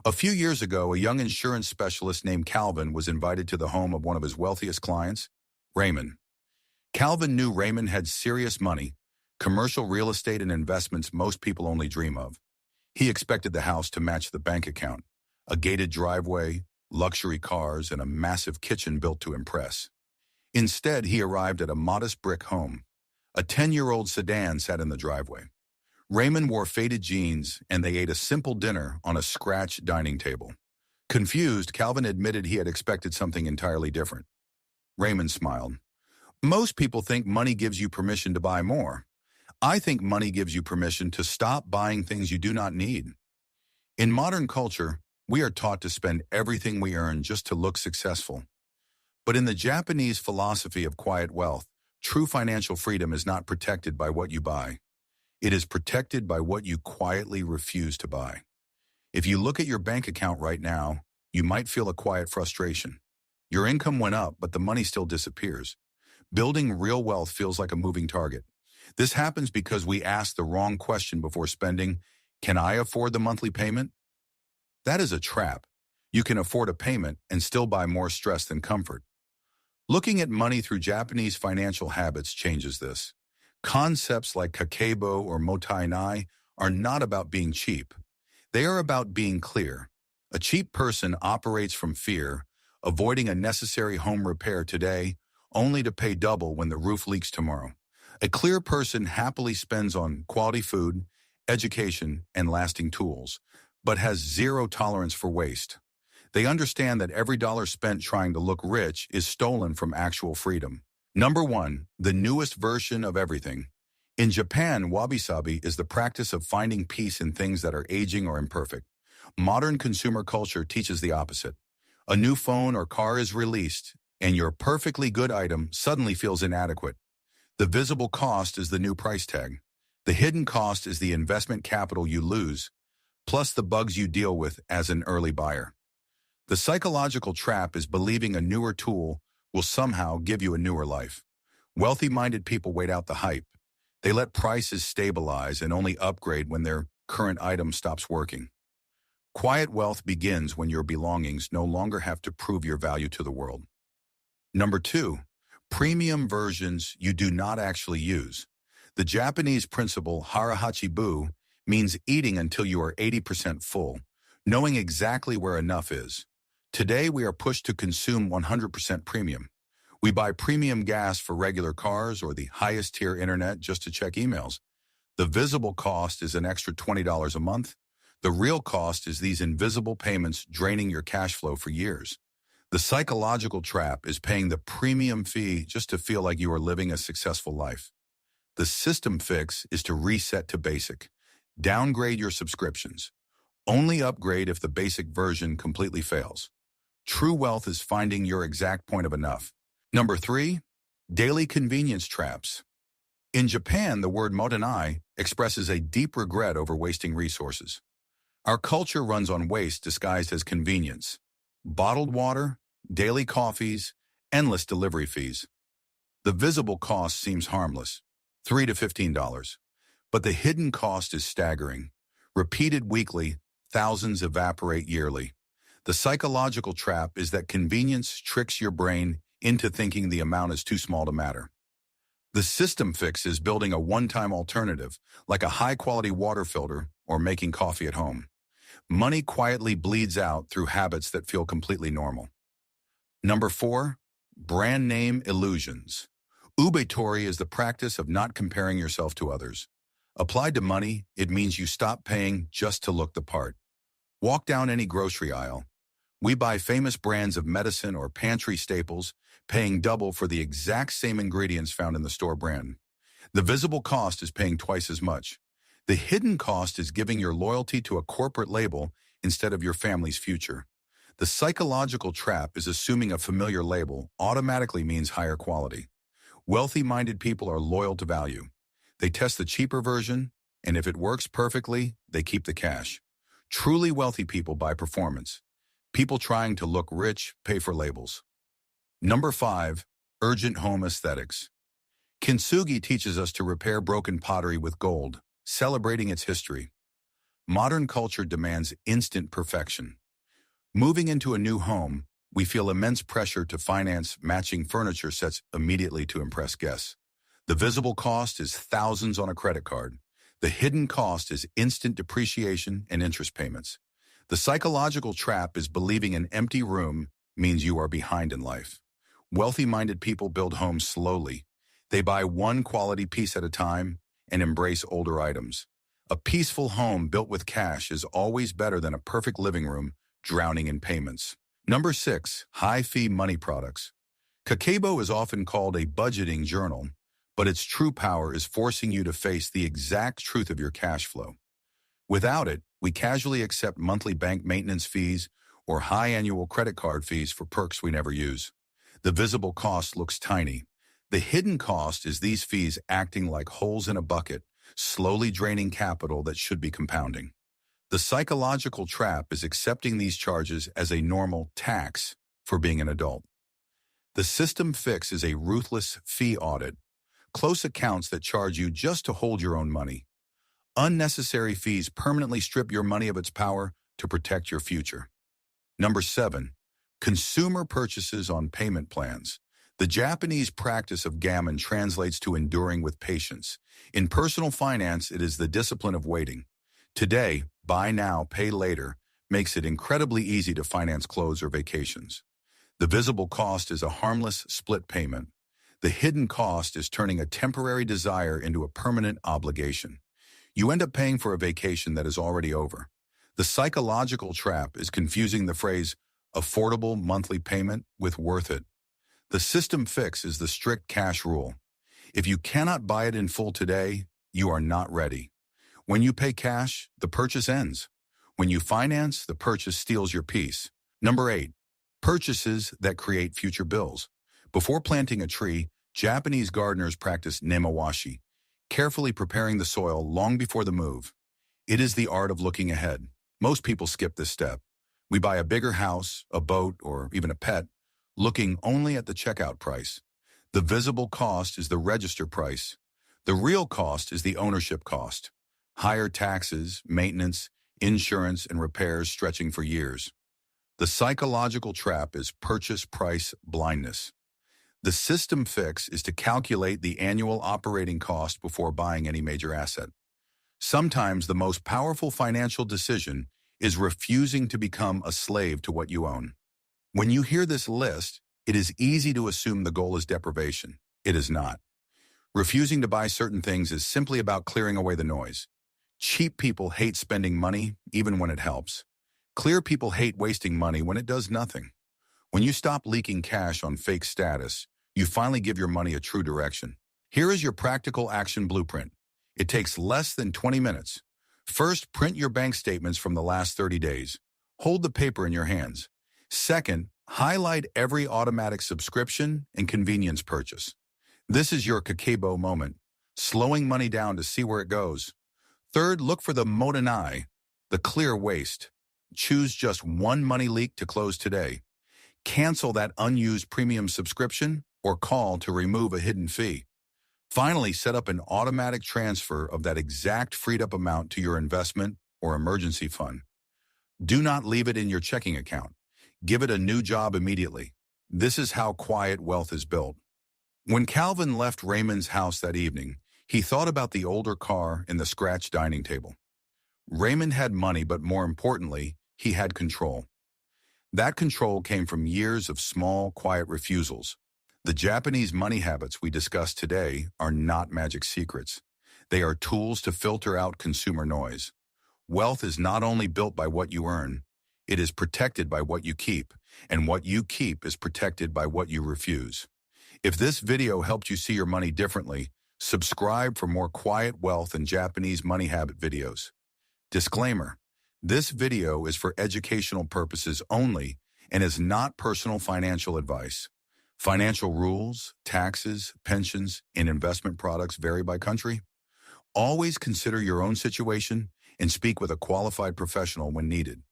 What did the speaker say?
A few years ago, a young insurance specialist named Calvin was invited to the home of one of his wealthiest clients, Raymond. Calvin knew Raymond had serious money, commercial real estate and investments most people only dream of. He expected the house to match the bank account, a gated driveway, luxury cars, and a massive kitchen built to impress. Instead, he arrived at a modest brick home. A 10-year-old sedan sat in the driveway. Raymond wore faded jeans, and they ate a simple dinner on a scratch dining table. Confused, Calvin admitted he had expected something entirely different. Raymond smiled. Most people think money gives you permission to buy more. I think money gives you permission to stop buying things you do not need. In modern culture, we are taught to spend everything we earn just to look successful. But in the Japanese philosophy of quiet wealth, true financial freedom is not protected by what you buy. It is protected by what you quietly refuse to buy. If you look at your bank account right now, you might feel a quiet frustration. Your income went up, but the money still disappears. Building real wealth feels like a moving target. This happens because we ask the wrong question before spending. Can I afford the monthly payment? That is a trap. You can afford a payment and still buy more stress than comfort. Looking at money through Japanese financial habits changes this. Concepts like Kakeibo or Mottainai are not about being cheap. They are about being clear. A cheap person operates from fear, avoiding a necessary home repair today, only to pay double when the roof leaks tomorrow. A clear person happily spends on quality food, education, and lasting tools, but has zero tolerance for waste. They understand that every dollar spent trying to look rich is stolen from actual freedom. Number 1, the newest version of everything. In Japan, Wabi-Sabi is the practice of finding peace in things that are aging or imperfect. Modern consumer culture teaches the opposite. A new phone or car is released, and your perfectly good item suddenly feels inadequate. The visible cost is the new price tag. The hidden cost is the investment capital you lose, plus the bugs you deal with as an early buyer. The psychological trap is believing a newer tool will somehow give you a newer life. Wealthy-minded people wait out the hype. They let prices stabilize and only upgrade when their current item stops working. Quiet wealth begins when your belongings no longer have to prove your value to the world. Number 2, premium versions you do not actually use. The Japanese principle harahachi-bu means eating until you are 80% full, knowing exactly where enough is. Today, we are pushed to consume 100% premium. We buy premium gas for regular cars or the highest tier internet just to check emails. The visible cost is an extra $20 a month. The real cost is these invisible payments draining your cash flow for years. The psychological trap is paying the premium fee just to feel like you are living a successful life. The system fix is to reset to basic. Downgrade your subscriptions. Only upgrade if the basic version completely fails. True wealth is finding your exact point of enough. Number 3, daily convenience traps. In Japan, the word Mottainai expresses a deep regret over wasting resources. Our culture runs on waste disguised as convenience. Bottled water, daily coffees, endless delivery fees. The visible cost seems harmless, $3 to $15. But the hidden cost is staggering. Repeated weekly, thousands evaporate yearly. The psychological trap is that convenience tricks your brain into thinking the amount is too small to matter. The system fix is building a one-time alternative, like a high-quality water filter or making coffee at home. Money quietly bleeds out through habits that feel completely normal. Number 4, brand name illusions. Ubetori is the practice of not comparing yourself to others. Applied to money, it means you stop paying just to look the part. Walk down any grocery aisle. We buy famous brands of medicine or pantry staples, paying double for the exact same ingredients found in the store brand. The visible cost is paying twice as much. The hidden cost is giving your loyalty to a corporate label instead of your family's future. The psychological trap is assuming a familiar label automatically means higher quality. Wealthy-minded people are loyal to value. They test the cheaper version, and if it works perfectly, they keep the cash. Truly wealthy people buy performance. People trying to look rich pay for labels. Number 5, urgent home aesthetics. Kintsugi teaches us to repair broken pottery with gold, celebrating its history. Modern culture demands instant perfection. Moving into a new home, we feel immense pressure to finance matching furniture sets immediately to impress guests. The visible cost is thousands on a credit card. The hidden cost is instant depreciation and interest payments. The psychological trap is believing an empty room means you are behind in life. Wealthy-minded people build homes slowly. They buy one quality piece at a time and embrace older items. A peaceful home built with cash is always better than a perfect living room drowning in payments. Number 6, high-fee money products. Kakeibo is often called a budgeting journal, but its true power is forcing you to face the exact truth of your cash flow. Without it, we casually accept monthly bank maintenance fees or high annual credit card fees for perks we never use. The visible cost looks tiny. The hidden cost is these fees acting like holes in a bucket, slowly draining capital that should be compounding. The psychological trap is accepting these charges as a normal tax for being an adult. The system fix is a ruthless fee audit, close accounts that charge you just to hold your own money. Unnecessary fees permanently strip your money of its power to protect your future. Number 7, consumer purchases on payment plans. The Japanese practice of gammon translates to enduring with patience. In personal finance, it is the discipline of waiting. Today, buy now, pay later makes it incredibly easy to finance clothes or vacations. The visible cost is a harmless split payment. The hidden cost is turning a temporary desire into a permanent obligation. You end up paying for a vacation that is already over. The psychological trap is confusing the phrase affordable monthly payment with worth it. The system fix is the strict cash rule. If you cannot buy it in full today, you are not ready. When you pay cash, the purchase ends. When you finance, the purchase steals your peace. Number 8, purchases that create future bills. Before planting a tree, Japanese gardeners practice nemawashi, carefully preparing the soil long before the move. It is the art of looking ahead. Most people skip this step. We buy a bigger house, a boat, or even a pet, looking only at the checkout price. The visible cost is the register price. The real cost is the ownership cost. Higher taxes, maintenance, insurance, and repairs stretching for years. The psychological trap is purchase price blindness. The system fix is to calculate the annual operating cost before buying any major asset. Sometimes the most powerful financial decision is refusing to become a slave to what you own. When you hear this list, it is easy to assume the goal is deprivation. It is not. Refusing to buy certain things is simply about clearing away the noise. Cheap people hate spending money, even when it helps. Clear people hate wasting money when it does nothing. When you stop leaking cash on fake status, you finally give your money a true direction. Here is your practical action blueprint. It takes less than 20 minutes. First, print your bank statements from the last 30 days. Hold the paper in your hands. Second, highlight every automatic subscription and convenience purchase. This is your Kakeibo moment, slowing money down to see where it goes. Third, look for the Mottainai, the clear waste. Choose just one money leak to close today. Cancel that unused premium subscription or call to remove a hidden fee. Finally, set up an automatic transfer of that exact freed up amount to your investment or emergency fund. Do not leave it in your checking account. Give it a new job immediately. This is how quiet wealth is built. When Calvin left Raymond's house that evening, he thought about the older car and the scratched dining table. Raymond had money, but more importantly, he had control. That control came from years of small, quiet refusals. The Japanese money habits we discussed today are not magic secrets. They are tools to filter out consumer noise. Wealth is not only built by what you earn, it is protected by what you keep, and what you keep is protected by what you refuse. If this video helped you see your money differently, subscribe for more quiet wealth and Japanese money habit videos. Disclaimer: this video is for educational purposes only and is not personal financial advice. Financial rules, taxes, pensions, and investment products vary by country. Always consider your own situation and speak with a qualified professional when needed.